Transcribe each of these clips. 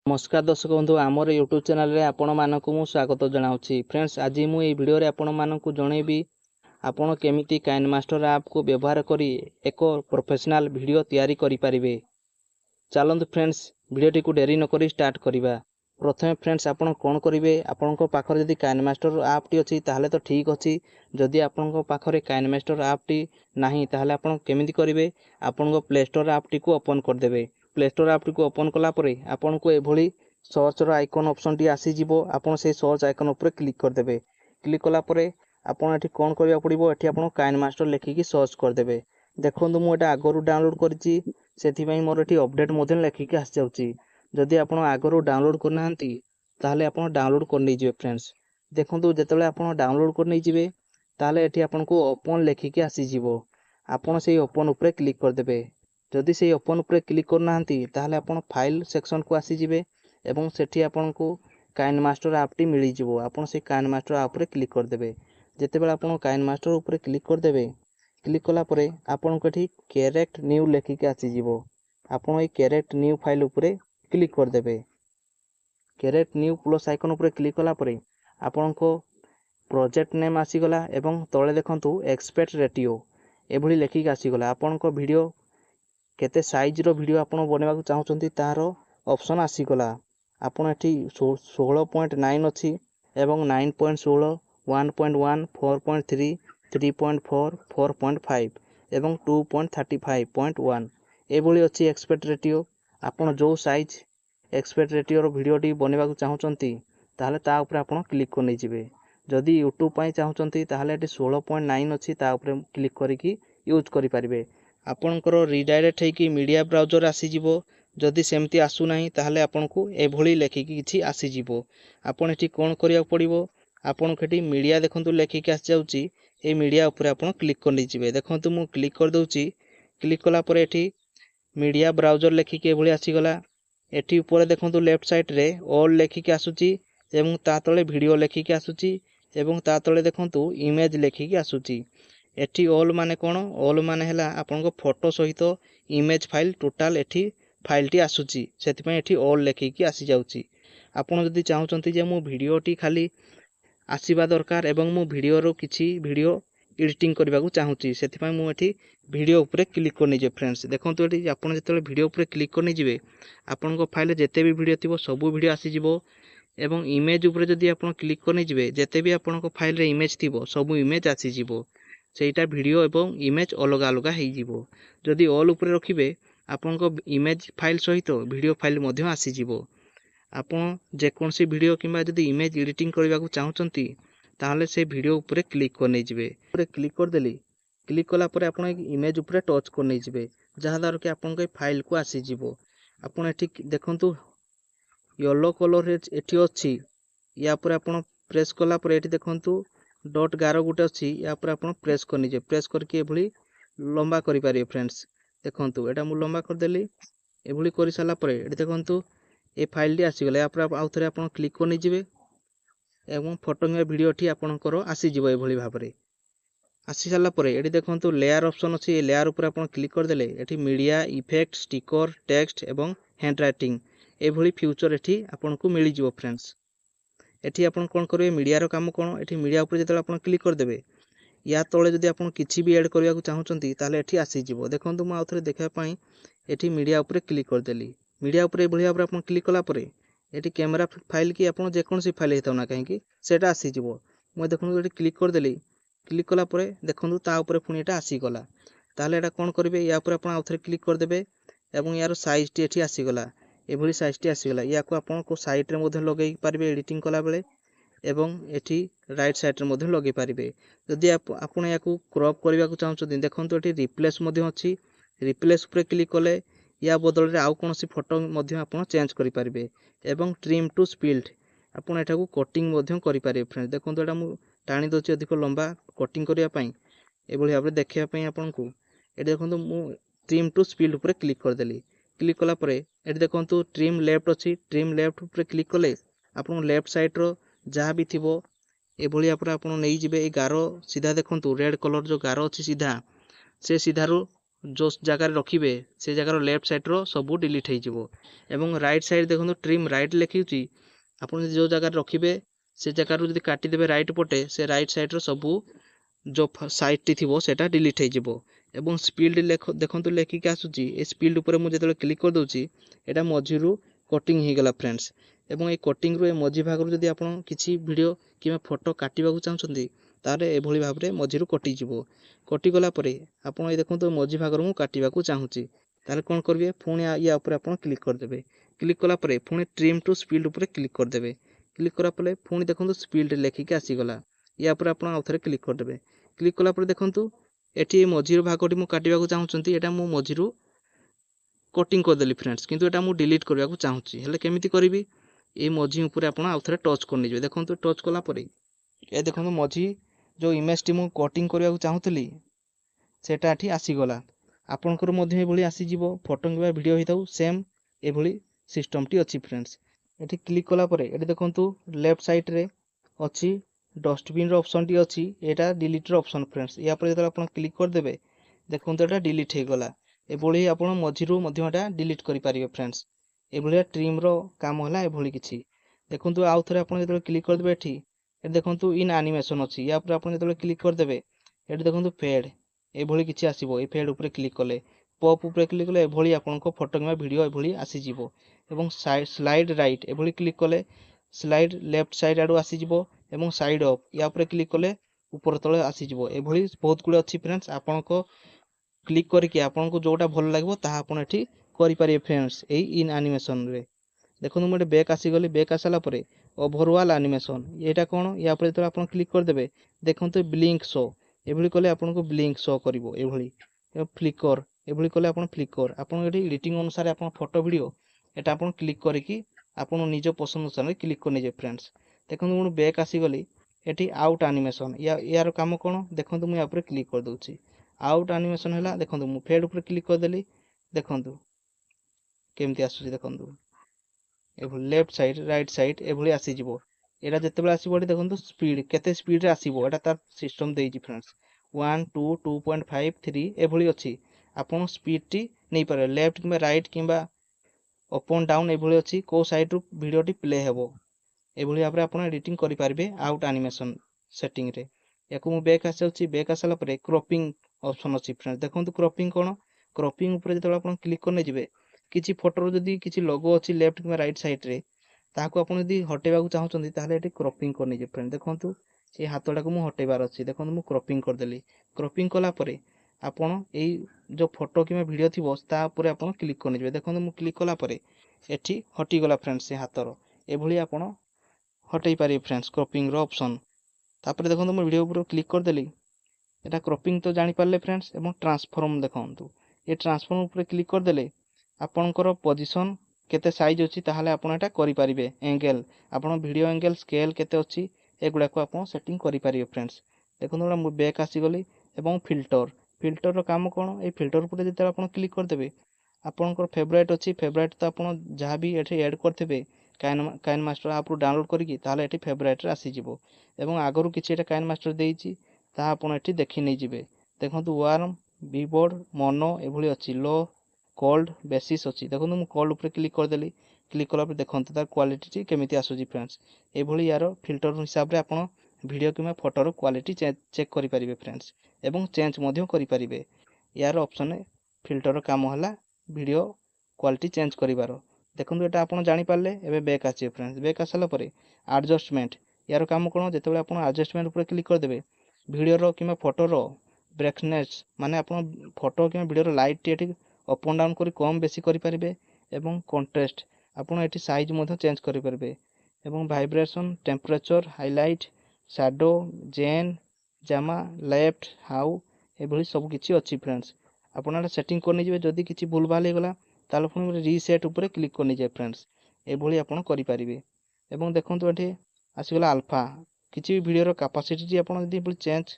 नमस्कार दर्शक बंधु आमर यूट्यूब चैनल रे आपण मानक मु स्वागत जनाउछि। फ्रेंड्स आज मु ए वीडियो रे आपण मानक जणेबी आपण केमिति काइनमास्टर ऐप को व्यवहार करी एक प्रोफेशनल वीडियो तैयारी करि परिबे। चलंतु फ्रेंड्स वीडियो टी को देरी न करी स्टार्ट करिबा। प्रथमे फ्रेंड्स आपण कोन करिवे आपण को पाखर जदी काइनमास्टर ऐप टी अछि ताहले तो ठीक अछि। जदी आपण को पाखरे काइनमास्टर ऐप टी नाही ताहले आपण केमिति करिवे आपण को प्ले स्टोर ऐप टी को ओपन कर देबे। प्ले स्टोर ऐप टी को ओपन कला परे आपण को एभली सर्च रो आइकन ऑप्शन टी आसी जिवो। आपण से सर्च आइकन ऊपर क्लिक कर देबे। क्लिक कला परे आपण एठी कोन करिया पड़िबो एठी आपण काइनमास्टर लेखिकी सर्च कर देबे। देखंतु मु एटा आगरु डाउनलोड करछि सेथि पई मोर एठी अपडेट मोधन लेखिकी आसी जाउछि। जदि आपण आगरु डाउनलोड करनांती ताहले आपण डाउनलोड कर नै जिवे। फ्रेंड्स देखंतु जेतेबेले आपण डाउनलोड कर नै जिवे ताहले एठी आपण को ओपन लेखिकी आसी जिवो। आपण सेही ओपन ऊपर क्लिक कर देबे। जदि सेही ओपन ऊपर क्लिक करनांती ताहले आपण फाइल सेक्शन को आसी जिवे एवं सेठी आपण को काइनमास्टर ऐप टी मिली जिवो। आपण से काइनमास्टर ऐप रे क्लिक कर देबे। जेतेबेले आपण काइनमास्टर ऊपर क्लिक कर देबे क्लिक कला परे आपण को एठी कैरेक्ट न्यू लेखिकी आसी जिवो। आपण ए कैरेक्ट न्यू फाइल ऊपर क्लिक कर देबे। कैरेक्ट न्यू प्लस आइकन ऊपर क्लिक कला परे आपण को प्रोजेक्ट नेम आसी गला एवं तळे देखंतु एक्सपेक्ट रेटियो एभली लेखिकी आसी गला। आपण को वीडियो केते साइज रो वीडियो आपण बनेबा को चाहउचंती तारो ऑप्शन आसी गला। आपण एठी 16.9 अछि एवं 9.16 1.1 4.3 3.4 4.5 एवं 2.35.1 एभली अछि एक्सपेक्ट रेटियो। आपण जो साइज एक्सपेक्ट रेटियो रो वीडियो टी बनेबा को चाहउचंती ताहले ता ऊपर आपण क्लिक कर नै जिवे। जदि यूट्यूब पई चाहउचंती ताहले एटी 16.9 अछि ता ऊपर क्लिक करिकी यूज करि परिबे। आपणकर रिडायरेक्ट हेकी मीडिया ब्राउजर आसी जिवो। जदि सेमती आसु नाही ताहले आपण को एभली लेखिकी किछि आसी जिवो। आपण एठी कोन करिया पड़िबो आपण केटी मीडिया देखंतु लेखिकी आसी जाउची। ए मीडिया ऊपर आपण क्लिक कर नै जिवे। देखंतु मु क्लिक कर दउची। क्लिक कला परे एठी मीडिया ब्राउजर लेखिकी एभली आसी गला। एठी ऊपर देखंतु लेफ्ट साइड रे ऑल लेखिकी आसुची एवं ता तळे वीडियो लेखिकी आसुची एवं ता तळे देखंतु इमेज लेखिकी आसुची। एठी ऑल माने कोन ऑल माने हैला आपण को फोटो सहित इमेज फाइल टोटल एठी फाइल टी आसुची सेति पय एठी ऑल लेखिकी आसी जाउची। आपण जदि चाहउचंती जे मु वीडियो टी खाली आसीबा दरकार एवं मु वीडियो रो किछि वीडियो एडिटिंग करबा को चाहूची सेति पय मु एठी वीडियो ऊपर क्लिक कर नै जे। फ्रेंड्स देखंतु एठी आपण जेतेले वीडियो ऊपर क्लिक कर नै जिवे आपण को फाइल जेते भी वीडियो थिबो सब वीडियो आसी जिवो एवं इमेज ऊपर जदि आपण क्लिक कर नै जिवे जेते भी आपण को फाइल रे इमेज थिबो सब इमेज आसी जिवो। सेटा वीडियो एवं इमेज अलग अलग हेई जिवो। जदि ऑल ऊपर रखिबे आपण को इमेज फाइल सहित वीडियो फाइल मध्य आसी जिवो। आपण जे कोनसी वीडियो किबा जदि इमेज एडिटिंग करबा को चाहउचंती ताहले से वीडियो ऊपर क्लिक कर नै जिवे। ऊपर क्लिक कर देली क्लिक कला परे आपण इमेज ऊपर टच कर नै जिवे जहा द्वारा कि आपण को फाइल को आसी जिवो। आपण एठी देखंतु येलो कलर रे एठी अछि या पर आपण प्रेस कला परे एठी देखंतु डॉट गारो गुटे अछि या पर आपण प्रेस कर नै जे। प्रेस करके एभली लंबा करि पारे। फ्रेंड्स देखंतु एटा मु लंबा कर देली एभली करि साला परे एठी देखंतु ए फाइल टी आसी गले। या पर आउ थरे आपण क्लिक कर नै जिवे एवं फोटो या वीडियो टी आपणकर आसी जिवो। एभली भाबरे आसी साला परे एठी देखंतु लेयर ऑप्शन अछि। ए लेयर ऊपर आपण क्लिक कर देले एठी मीडिया इफेक्ट स्टिकर टेक्स्ट एवं हैंड राइटिंग एभली फ्यूचर एठी आपण को मिली जिवो। फ्रेंड्स एठी आपण कोन करबे मीडिया रो काम कोन एठी मीडिया ऊपर जेतले आपण क्लिक कर देबे या तळे जदि आपण किछि भी ऐड करिया को चाहउचंती ताले एठी आसी जिवो। देखंतु म आउथरे देखा पई एठी मीडिया ऊपर क्लिक कर देली। मीडिया ऊपर एभली भाबरे आपण क्लिक कला परे एठी कैमरा फाइल की आपण जे कोनसी फाइल हेताउ ना काहे कि सेटा आसी जिवो। म देखंतु एठी क्लिक कर देली क्लिक कला परे देखंतु ता ऊपर पुनी एटा आसी गला। ताले एटा कोन करबे या ऊपर आपण आउथरे क्लिक कर देबे एवं यार साइज टी एठी आसी गला। एभली साइज टी आसी गला। या को आपण को साइड रे मध्ये लगेई पारबे एडिटिंग कला बेले एवं एठी राइट साइड रे मध्ये लगेई पारिबे। जदि आपण या को क्रॉप करबा को चाहउछथि देखंतु एठी रिप्लेस मध्ये अछि। रिप्लेस ऊपर क्लिक कले या बदल रे आउ कोनसी फोटो मध्ये आपण चेंज करि पारिबे एवं ट्रिम टू स्प्लिट आपण एटा को कटिंग मध्ये करि पारिबे। फ्रेंड्स देखंतु एटा मु टाणी दोछि अधिक लंबा कटिंग करिया पई एभली भाबरे देखिया पई आपण को एटा देखंतु मु ट्रिम टू स्प्लिट ऊपर क्लिक कर देली। क्लिक कला परे एटा देखंतु ट्रिम लेफ्ट अछि। ट्रिम लेफ्ट ऊपर क्लिक कले आपण लेफ्ट साइड रो जहा भी थिबो एभली आपण नै जिवे। ए गारो सीधा देखंतु रेड कलर जो गारो अछि सीधा से सीधा रो जो जगार रखिए से जगार लेफ्ट साइड्र सब डिलीट हो राइट साइड देखो ट्रिम राइट लिखी आप जो जगार रखिए से जगार जब काटिदेवे राइट पटे से राइट साइड्र सबू जो साइड टी थी सेटा डिलीट हो स्पीड देखो लेखिक आसूची ए स्पीड उपर मुझे जो क्लिक कर दूची एटा मझिरू कटिंग हो गला फ्रेंड्स एवं ए कटिंग रू मझी भाग जब आप किसी वीडियो कि फोटो काटा चाहते तारे एभली भाव में मझिरू कटिजी कटिगला आप देखो मझी भाग मुझे काटा चाहूँगी ताले कौन करेंगे पुणी या उपर आप क्लिक करदे क्लिक कलापर पुणी ट्रिम टू स्पीड उपर क्लिक करदे क्लिक करापर पुणी देखो स्पीड लेखिक आसीगला या उपर आप आउ थे क्लिक करदे क्लिक कलापर देखो ये मझीर भागटी मुझे काटा चाहूँगी यहाँ मुझे मझीरू कटिंग करदेली फ्रेंड्स किंतु एटा मुझे डिलीट करने को चाहूँगी हेल्ले केमिति करी ये मझी उपर आप आउ थे टच कर देखो टच कलापर ये देखो मझी जो इमेज टी मुझे कटिंग करने को चाहूली सेटा एठी आसीगला आपणकर ये आसीज फोटो कि वीडियो होता सेम ये सिस्टम टी अच्छी फ्रेंड्स ये क्लिक कलापर ये देखो लेफ्ट साइड रे अच्छी डस्टबिन ऑप्शन टी अच्छी यहाँ डिलीट ऑप्शन फ्रेंड्स या जो आप क्लिक करदे देखो यहाँ डिलीट हो गला ये आप मझीरू डिलीट करेंगे फ्रेंड्स ये ट्रिम रो काम है ये किसी देखो आउ थे आप क्लिक करदे ये देखो इन एनिमेशन अच्छी या आप जो क्लिक करदे ये देखो फेड ये किसी आसो ये फेड उपर क्लिक कले पॉप उपर क्लिक कले ये आपको फोटो कि वीडियो ये आसीज स्लाइड राइट ये क्लिक कले स्लाइड लेफ्ट साइड आड़ू आसीज साइड अप या उपर क्लिक कले ऊपर तले आसीज ये बहुत गुड़े अच्छी फ्रेंड्स आपण क्लिक करके आपको जोटा भल लगे ताकि ये करेंगे फ्रेंड्स यही इन एनिमेशन रे देखो मुझे बैक आसीगली बैक आसाला ओवरऑल एनिमेशन यहाँ कौन या जो आप क्लिक करदे देखो ब्लिंक शो ये कले आपको ब्लिंक शो कर फ्लिकर ये कले आप फ्लिकर आप एडिटिंग अनुसार आप फोटो वीडियो यहाँ आप क्लिक करके आप निज पसंद अनुसार क्लिक कर फ्रेंड्स देखो मुझे बैक आसीगली ये आउट एनिमेशन यार कम कौन देखो मुझे यहाँ क्लिक कर दूसरी आउट एनिमेशन है देखो मुझे फेड उपर क्लिक करदेली देखो केमती आसूँ देखो ये लेफ्ट साइड राइट साइड ये आसीज यहाँ जिते आसो देखो स्पीड केते स्पीड आसो यहाँ तार सिस्टम देती फ्रेंड्स 1 2 2.5 3 ये अच्छी आप स्पीड टी नहीं पारे लेफ्ट कि राइट कि अप एंड डाउन ये अच्छी कौ साइड रू वीडियो प्ले हे ये भाव में आप एडिटिंग करेंगे आउट एनिमेशन सेटिंग रे या बैक आसाऊँगी बैक आसाला क्रॉपिंग ऑप्शन अच्छी फ्रेंड्स देखो क्रॉपिंग कौन क्रॉपिंग उपर जो आप क्लिक करने जी किसी फोटोर जदि किसी लोगो अच्छी लेफ्ट कि राइट साइड रे ताकू आप हटेबा चाहते ताहले ये क्रॉपिंग करने फ्रेंड देखो ये हाथटा को मुझे हटेबार अच्छी देखो मुझे क्रॉपिंग करदेली क्रॉपिंग कलापर आपण जो फोटो कि वीडियो थी तापर आप क्लिक करने देखो मुझे क्लिक कलापर ये हटिगला फ्रेंड्स से हाथर ये आप हटई पारे फ्रेंड्स क्रॉपिंग रो ऑप्शन तापर देखो मुझे वीडियो ऊपर क्लिक करदेली यहाँ क्रॉपिंग तो जानीपारे फ्रेंड्स एवं ट्रांसफॉर्म देखो ये ट्रांसफॉर्म उपर क्लिक करदेले आपणकर पोजिशन केते साइज अच्छी ताहले आपण एटा करि परिबे एंगल आपण वीडियो एंगल स्केल केते अच्छी एगुडा को आपण सेटिंग करि परिबे फ्रेंड्स देखो मु बैक आसी गली एवं फिल्टर फिल्टर रो काम कोन ए फिल्टर उपर जते आपण क्लिक करदेबे आपणकर फेवरेट अच्छी फेवरेट तो आपण जहाँ भी एठी ऐड करथेबे काइन मास्टर आप डाउनलोड करिकि ताहले एठी फेवरेट रे आसी जिवो एवं आगरु किछि एटा काइन मास्टर देइछि ता आपण एठी देखि नै जिवे देखंतु वार्म वीबोर्ड मोनो एभली अच्छी लो कोल्ड बेसिस अच्छी देखो मुझे कोल्ड उपर क्लिक करदेली क्लिक कला देखो तार क्वालिटी केमिति आसूची फ्रेंड्स ये यार फिल्टर हिसाब से आप वीडियो कि फोटोर क्वालिटी चेक करेंगे फ्रेंड्स एवं चेंज करेंगे यार ऑप्शन फिल्टर काम है वीडियो क्वालिटी चेंज करार देखो ये आप जानीपारे एवं बैक आसे फ्रेंड्स बैक आसाला एडजस्टमेंट यार काम कौन जो आप एडजस्टमेंट उपर क्लिक करदे वीडियो कि फोटोर ब्राइटनेस माने आप फोटो कि वीडियो लाइट ये अप एंड डाउन कर कम बेसी करेंगे एवं कंट्रास्ट आपड़ ये साइज चेंज करेंगे एवं वाइब्रेशन टेम्परेचर हाइलाइट शैडो जेन जामा लेफ्ट हाउ ये सब किसी अच्छी फ्रेंड्स आपड़ा सेटिंग करने जाए जदि किसी भूल भाल होगा ताल पुणी रिसेट उपर क्लिक करने जाए फ्रेंड्स ये आप करेंगे एवं देखो ये आसगला अल्फा किसी वीडियो कैपेसिटी आप चेंज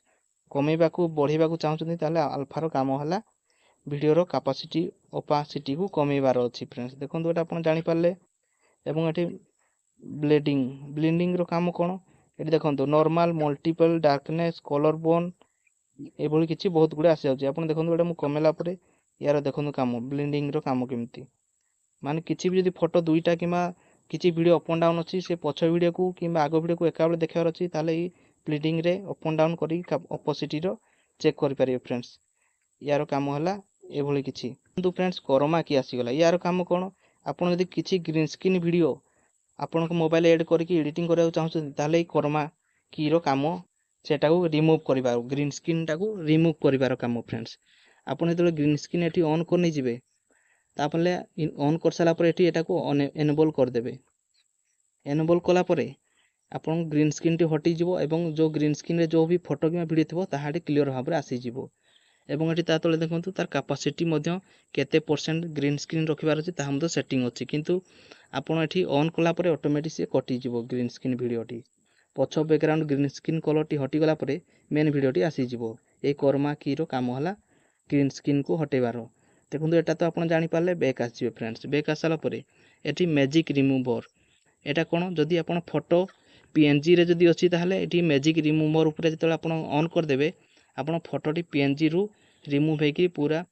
कमेवा बढ़ेवा चाहते अल्फार काम है वीडियो कैपेसिटी ओपासिटी को कमेबार अच्छी फ्रेंड्स देखो ये आप जानीपारे एवं ये ब्लेंडिंग रो काम कौन ये देखो normal multiple darkness colour bone ये किसी बहुत गुड़े आसी जाऊँगी आप देखो ये मुझे कमेला यार देखो काम ब्लेंडिंग रो काम केमती माने किसी भी जदि फोटो दुईटा कि किसी वीडियो अप एंड डाउन अच्छी से पछ वीडियो को कि आग वीडियो को एका बेले देखार अच्छी ताले ब्लेंडिंग रे अप एंड डाउन करी अपोजिट रो चेक करि पारिबे फ्रेंड्स। यार काम है एभली किछि किंतु फ्रेंड्स करमा की आसीगला यार काम कौन आपन यदि किछि ग्रीन स्क्रीन वीडियो आपन मोबाइल एड करके एडिटिंग करबा चाहछन ताले करमा की रो काम सेटा को रिमूव करिबार ग्रीन स्क्रीन टा को रिमूव करिबार काम फ्रेंड्स। आपन जेतले ग्रीन स्क्रीन एठी ऑन करनी जिवे तापले ऑन कर साला पर एठी एटा को एनेबल कर देबे। एनेबल कला परे आपन ग्रीन स्क्रीन टी हटी जिवो एवं जो ग्रीन स्क्रीन रे जो भी फोटो कि वीडियो थिबो ताहाडी क्लियर भाबरे आसी जिवो एवं एटी ता तले देखंतु तार कैपेसिटी मध्य केते परसेंट ग्रीन स्क्रीन रखिबार अछि ताहा मध्य सेटिंग अछि किंतु आपन एठी ऑन कला परे ऑटोमेटिक से कटि जिवो ग्रीन स्क्रीन वीडियो टी पछ बैकग्राउंड ग्रीन स्क्रीन कलर टी हटी गला परे मेन वीडियो टी आसी जिवो। ए कर्मा की रो काम हला ग्रीन स्क्रीन को हटेबार। देखंतु एटा तो आपन जानि पाले बैक आसीबे फ्रेंड्स। बैक आसला परे एठी मैजिक रिमूवर एटा कोन जदि आपन फोटो पीएनजी रे जदि अछि ताहले एठी मैजिक रिमूवर ऊपर जतले आपन ऑन कर देबे आपन फोटो टी पीएनजी रु रिमूव हेकी पूरा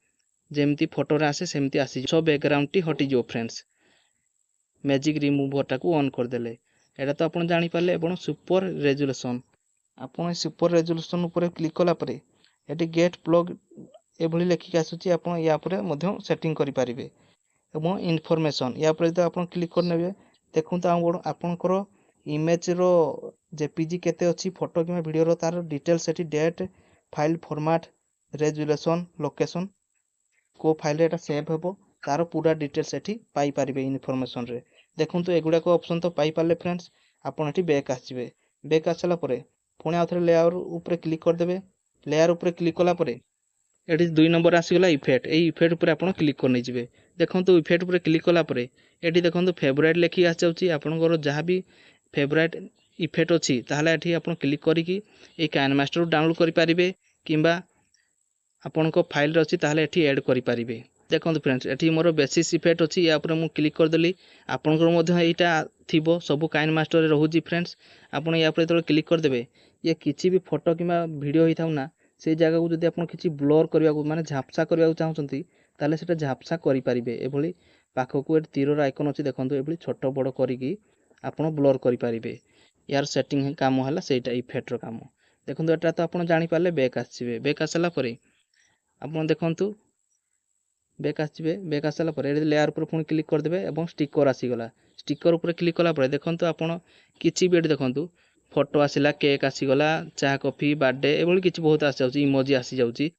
जेमती फोटो रे आसे सेमती आसी जो बैकग्राउंड टी हटी जो फ्रेंड्स। मैजिक रिमूवर टा को ऑन कर देले एटा तो आपन जानि पाले आपन सुपर रेजोल्यूशन आपन सुपर रेजोल्यूशन ऊपर क्लिक कला परे एटी गेट प्लग एभली लेखिक आसुची आपन या परे मध्य सेटिंग करि पारिबे एवं इन्फॉर्मेशन या परे तो आपन क्लिक कर नेबे देखंतु आपनकर इमेज रो जेपीजी केते अछि फोटो कि वीडियो रो तार डिटेल्स एटी date file format resolution location को फाइल एटा सेव हेबो तार पूरा डिटेल्स एठी पाई पारिबे इन्फॉर्मेशन रे। देखंतु एगुडा को ऑप्शन तो पाई पाले फ्रेंड्स। आपन एठी बैक आसीबे बैक आसला परे पुणी आउथरे लेयर ऊपर क्लिक कर देबे। लेयर ऊपर क्लिक कला परे एठी 2 नंबर आसीगला इफेक्ट ए इफेक्ट ऊपर आपन क्लिक कर नै जिवे। देखंतु इफेक्ट ऊपर क्लिक कला परे एठी देखंतु फेवरेट लेखि आस जाउची आपनकर जहां भी फेवरेट इफेक्ट अछि ताहले एठी आपन क्लिक करिकि ए काइनमास्टर डाउनलोड करि पारिबे किंबा आपनको फाइल रे अछि ताहले एठी ऐड करि पारिबे। देखंतु फ्रेंड्स एठी मोर बेसिस इफेक्ट अछि या ऊपर मु क्लिक कर देली आपनकर मध्य एटा थिबो सब काइनमास्टर रे रहूची फ्रेंड्स। आपन या ऊपर क्लिक कर देबे ये किछि भी फोटो किंबा वीडियो हि थाउ ना से जगह को जदि आपन किछि ब्लर करबा को माने झापसा करबा को चाहउछंती ताले सेटा झापसा करि पारिबे। एभली पाखको ए तीर आइकन अछि देखंतु एभली छोट बड़ करिकि आपन ब्लर करि पारिबे। यार सेटिंग काम हला सेटा इफेक्ट रो काम। देखंतु एटा तो आपन जानि पाले बैक आसीबे बैक आसला परे आपन देखंतु बैक आसीबे बैक आसला परे लेयर पर पुनी क्लिक कर देबे एवं स्टिकर आसी गला। स्टिकर ऊपर क्लिक कला परे देखंतु आपन किछि भी एठी देखंतु फोटो आसीला केक आसी गला चा कॉफी बर्थडे एभली किछि बहुत आसी जाउची इमोजी आसी जाउची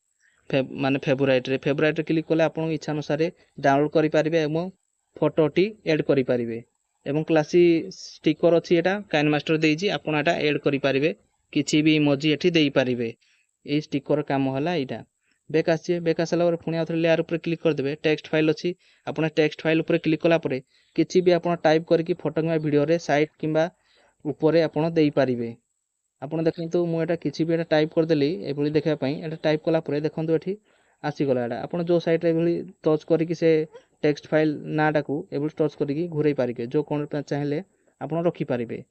माने फेवरेट रे क्लिक कले आपन इच्छा अनुसार डाउनलोड करि पारिबे एवं फोटो टी ऐड करि पारिबे एवं क्लासी स्टिकर अछि एटा काइनमास्टर देइजी आपन एटा ऐड करि पारिबे किछि भी इमोजी एठी देई पारिबे। ए स्टिकर काम हला एटा। बैक आसी बैक आसला पर पुणी आउथरे लेयर ऊपर क्लिक कर देबे टेक्स्ट फाइल अछि आपन टेक्स्ट फाइल ऊपर क्लिक कला परे किछि भी आपन टाइप करके फोटो किबा वीडियो रे साइड किबा ऊपर आपन देई पारिबे। आपन देखंतु मु एटा किछि भी एटा टाइप कर देली एभली देखा पई एटा टाइप कला परे देखंतु एठी आसी गला एटा आपन जो साइड रे एभली टच करके से टेक्स्ट फाइल नाटा को एभली टच करके घुरई पारिबे जो कोन पे चाहिले आपन रखि पारिबे।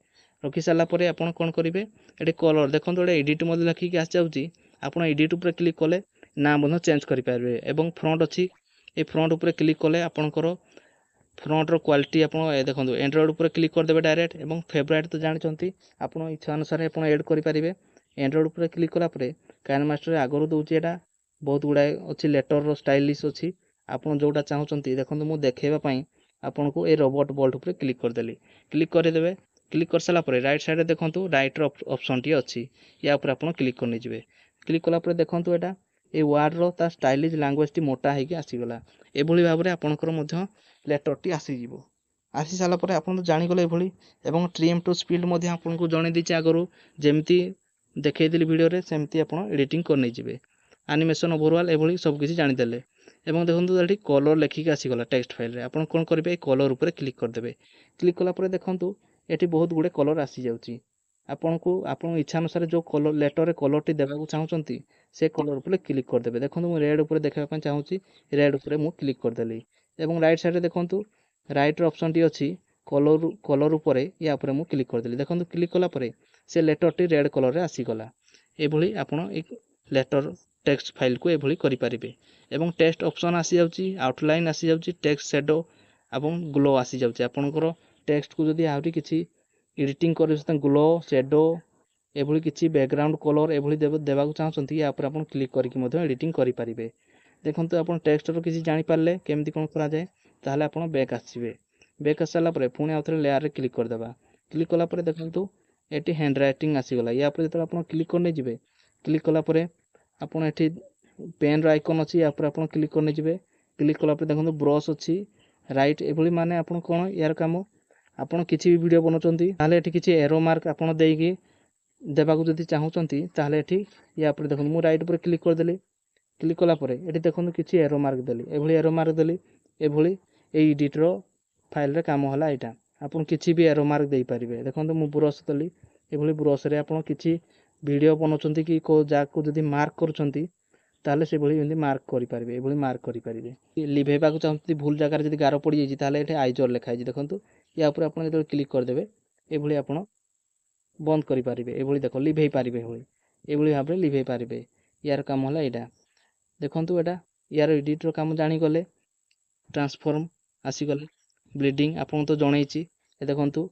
रखि साला परे आपन कोन करिवे एठी कलर देखंतु एटा एडिट मध्ये लखि के आसी जाउची आपन एडिट ऊपर क्लिक कले ना मध्ये चेंज करि पारिबे एवं फ्रंट अछि ए फ्रंट ऊपर क्लिक कले आपनकर फ्रंट रो क्वालिटी आपन देखंतु एंड्रॉइड ऊपर क्लिक कर देबे डायरेक्ट एवं फेवरेट तो जानिचंती आपन इच्छा अनुसार आपन ऐड करि पारिबे। एंड्रॉइड ऊपर क्लिक कला परे काइनमास्टर आगरो दउची एटा बहुत गुडा अछि लेटर रो स्टाइलिश अछि आपन जोटा चाहउचंती देखंतु मु देखेबा पई आपन को ए रोबोट बोल्ट ऊपर क्लिक कर देली क्लिक कर देबे। क्लिक कर साला परे राइट साइड रे देखंतु राइट रो ऑप्शन टी अछि या ऊपर आपन क्लिक करनी जिवे। क्लिक कला परे देखंतु एटा ए वर्ड रो ता स्टाइलिश लैंग्वेज टी मोटा है कि आसी गला एभली भाबरे आपनकर मध्य लेटर टी आसी जिवो। आसी साला परे आपन तो जानि गले एभली एवं ट्रिम टू स्पीड मध्य आपन को जणे दिछि आगरो जेमती देखै दिली वीडियो रे सेमती आपन एडिटिंग करनै जिवे। एनिमेशन ओवरऑल एभली सब किछि जानि देले एवं देखंतु एठी कलर लेखि के आसी गला टेक्स्ट फाइल रे आपन कोन करिवे कलर ऊपर क्लिक कर देबे। क्लिक कला परे देखंतु एठी बहुत गुडे कलर आसी जाउची आपन को आपन इच्छा अनुसार जो कलर लेटर रे कलर टी देबा को चाहउचंती से कलर ऊपर क्लिक कर देबे। देखंतु मु रेड ऊपर देखा पय चाहूची रेड ऊपर मु क्लिक कर देली एवं राइट साइड रे देखंतु राइट रो ऑप्शन टी अछि कलर ऊपर या ऊपर मु क्लिक कर देली देखंतु क्लिक कला परे से लेटर टी रेड कलर रे आसी गला एभली आपन एक लेटर टेक्स्ट फाइल को एभली करि परिबे एवं टेक्स्ट ऑप्शन आसी जाउची आउटलाइन आसी जाउची टेक्स्ट शैडो एवं ग्लो आसी जाउची आपनकर टेक्स्ट को जदी आउरी किछि एडिटिंग करे त ग्लो शैडो एभली किछि बैकग्राउंड कलर एभली देबा को चाहछंती या पर आपन क्लिक करके मधे एडिटिंग करि परिबे देखंतु आपन टेक्स्ट रो किछि जानि पारले केमति कोन करा जाय ताहले आपन बैक आसीबे बैक आसला परे पुणी आउथरे लेयर रे क्लिक कर देबा क्लिक कला परे देखंतु एटी हैंड राइटिंग आसी गला या पर जत आपन क्लिक करने जिवे क्लिक कला परे आपन एटी पेन रो आइकन अछि या पर आपन क्लिक करने जिवे क्लिक कला परे देखंतु ब्रश अछि राइट एभली माने आपन कोन यार काम आपन किछि भी वीडियो बनोचंती ताले एटी किछि एरो मार्क आपन देइकी देबा को जदी चाहउचंती ताले एटी या पर देखंतु मु राइट पर क्लिक कर देली क्लिक कला परे एटी देखंतु किछि एरो मार्क देली एभली एरो मार्क देली एभली ए एडिट रो फाइल रे काम होला एटा आपन किछि भी एरो मार्क देइ परिबे देखंतु मु ब्रश देली एभली ब्रश रे आपन किछि वीडियो बनोचंती कि को जा को जदी मार्क करूचंती ताले से भली एंदी मार्क करि परिबे एभली मार्क करि परिबे लिभेबा को चाहती भूल जगह रे जदी गारो पड़ी जाई ताले एठे आइजर लिखा जाई देखंतु या ऊपर आपन जदि क्लिक कर देबे एभली आपन बंद करि परिबे एभली देखो लिभेई परिबे एभली भाबरे लिभेई परिबे यार काम होला एटा देखंतु एटा यार एडिट रो काम जानि गले ट्रांसफॉर्म आसी गले ब्लीडिंग आपन तो जणैछि ए देखंतु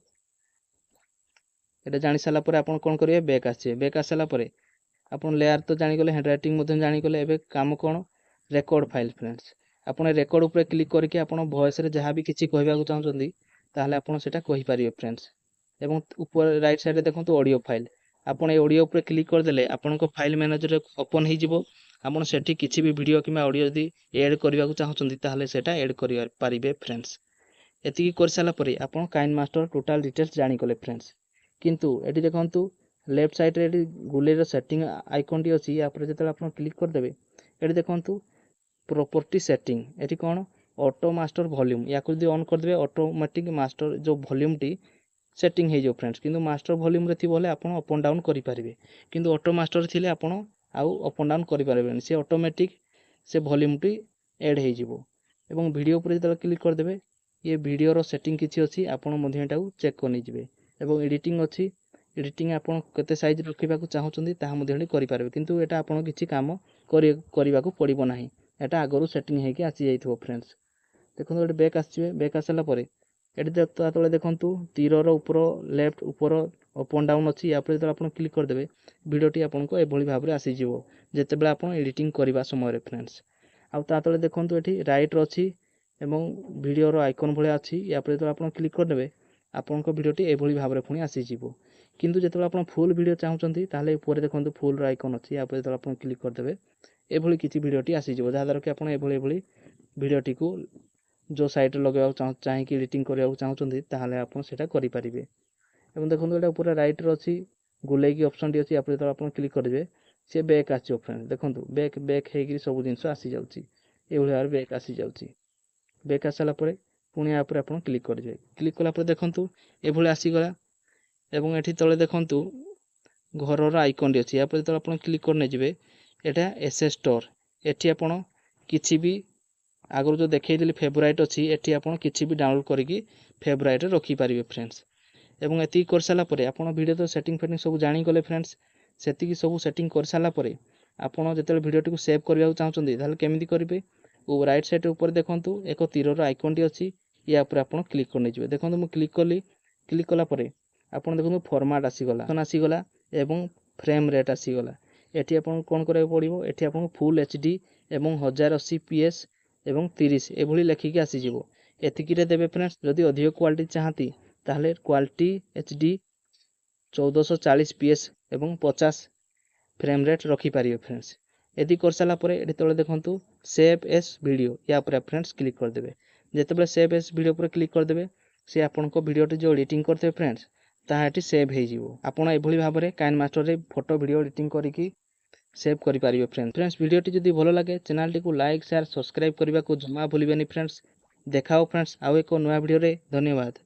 एटा जानि साला परे आपन कोन करिवे बैक आछे बैक आसला परे आपन लेयर तो जानि गले हैंड राइटिंग मधे जानि गले एबे काम कोन रेकॉर्ड फाइल फ्रेंड्स आपन रेकॉर्ड ऊपर क्लिक करके आपन वॉइस रे जहां भी किछि कहबा को चाहछंती ताहले आपन सेटा कहि परिबे फ्रेंड्स एवं ऊपर राइट साइड रे देखंतु ऑडियो फाइल आपन ए ऑडियो ऊपर क्लिक कर देले आपन को फाइल मैनेजर ओपन हे जिवो आपन सेठी किछि भी वीडियो किमा ऑडियो जदी ऐड करबा को चाहछंती ताहले सेटा ऐड करि परिबे फ्रेंड्स एति कर साला परे आपन काइन मास्टर टोटल डिटेल्स जानि गले फ्रेंड्स किंतु एटी देखंतु लेफ्ट साइड रे एटी गुले रो सेटिंग आइकन टी अछि या पर जतले आपन क्लिक कर देबे एटी देखंतु प्रॉपर्टी सेटिंग एटी कोन ऑटो मास्टर वॉल्यूम या को जदी ऑन कर देबे ऑटोमेटिक मास्टर जो वॉल्यूम टी सेटिंग हे जो फ्रेंड्स किंतु मास्टर वॉल्यूम रे थिबोले आपन अप एंड डाउन करि परिबे किंतु ऑटो मास्टर थिले आपन आउ अप एंड डाउन करि परिबेन से ऑटोमेटिक से वॉल्यूम टी ऐड हे जिवो एवं वीडियो पर जतले क्लिक कर देबे ये वीडियो रो सेटिंग किछि अछि आपन मधे एटाउ चेक करनि जिवे एवं एडिटिंग अछि एडिटिंग आपन केते साइज रखिबा को चाहउचंदी ताहा मधे करि पारबे किंतु एटा आपन किछि काम करिबा को पड़िबो नाही एटा आगरु सेटिंग हे कि आसी जाइथो फ्रेंड्स देखंतु एटा बैक आसीबे बैक आसला परे एटी देखता तळे देखंतु तीर रो ऊपर लेफ्ट ऊपर अप एंड डाउन अछि या पर जतले आपन क्लिक कर देबे वीडियो टी आपन को एभली भाबरे आसी जिवो जेते बेला आपन एडिटिंग करिबा समय रे फ्रेंड्स आ ता तळे देखंतु एठी राइट रो अछि एवं वीडियो रो आइकन भले अछि या पर जतले आपन क्लिक कर देबे आपन को वीडियो टी एभली भाबरे पुनी आसी जिवो किंतु जतले आपन फुल वीडियो चाहउचंती ताले ऊपर देखंतु फुल रो आइकन अछि या पर जतले आपन क्लिक कर देबे एभली किछि वीडियो टी आसी जिवो जादार कि आपन एभली वीडियो टी को जो साइट लगेबा चाहे कि एडिटिंग करिया चाहउचंती ताले आपन सेटा करि परिबे एवं देखंतु एटा ऊपर राइट रो अछि गुले की ऑप्शन टी अछि या पर जतले आपन क्लिक कर देबे से बैक आछो फ्रेंड देखंतु बैक हे कि सब जिंस आसी जाउची एभली भाबरे बैक आसी जाउची बैक आसला परे पुणी या पर आपन क्लिक कर दिबे क्लिक कला पर देखंतु एभली आसी गला एवं एठी तळे देखंतु घर रो आइकन टी अछि या पर जतले आपन क्लिक करने जिवे एटा एसएस स्टोर एठी आपन किछि भी आगर जो देखै दिली फेवराइट अछि एठी आपन किछि भी डाउनलोड करिकि फेवराइट रे रखि परिबे फ्रेंड्स एवं एति कर साला परे आपन वीडियो तो सेटिंग फेटिंग सब जानि गले फ्रेंड्स सेति की सब सेटिंग कर साला परे आपन जतले वीडियो टी को सेव करबा चाहउचंदी ताले केमिति करिवे ओ राइट साइड ऊपर देखंतु एक तीर रो आइकन टी अछि या ऊपर आपन क्लिक करने जिवे देखंतु मु क्लिक करली क्लिक कला परे आपन देखंतु फॉर्मेट आसी गला एवं फ्रेम रेट आसी गला एठी आपन कोन करे पड़िबो एठी आपन फुल एचडी एवं 1080 पीएस एवं 30 एभली लेखिके आसी जिवो एतिकी रे देबे फ्रेंड्स जदी अधिक क्वालिटी चाहती ताहले क्वालिटी एचडी 1440 पीएस एवं 50 फ्रेम रेट रखि पारिबे फ्रेंड्स एति कर साला परे एठी तळे देखंतु सेव एस वीडियो या पर फ्रेंड्स क्लिक कर देबे जेतेबे सेव एस वीडियो पर क्लिक कर देबे से आपन को वीडियो टी जो एडिटिंग करते फ्रेंड्स ताहा एठी सेव हे जिवो आपन एभली भाबरे काइन मास्टर रे फोटो वीडियो एडिटिंग करिकि सेव करि पारिबे फ्रेंड्स वीडियो टी जदी भलो लागे चैनल टी को लाइक शेयर सब्सक्राइब करबा को जमा भूलिबेनी फ्रेंड्स देखाओ फ्रेंड्स आउ एको नया वीडियो रे धन्यवाद।